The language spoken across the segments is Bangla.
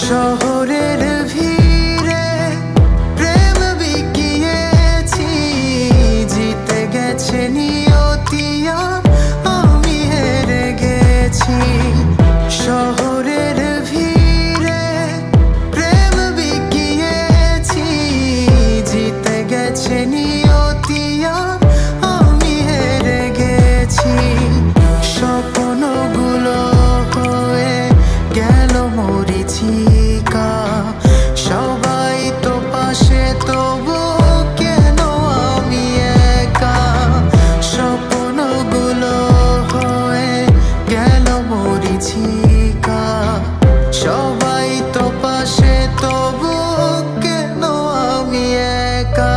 শহরের ভিড়ে প্রেম বিকিয়েছি, জিতে গেছে নিয়তি আর আমি হেরে গেছি। শহরের ভিড়ে প্রেম বিকিয়েছি, জিতে গেছে নিয়তি আর আমি হেরে গেছি। স্বপ্নগুলো হয়ে গেল মরীচিকা, সবাই তো পাশে তবু কেন আমি একা। স্বপ্নগুলো হয়ে গেল মরীচিকা, সবাই তো পাশে তবু কেন আমি একা।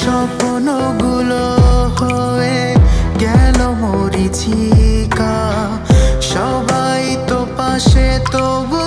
স্বপ্নগুলো হয়ে গেল মরীচিকা, সবাই তো পাশে তবু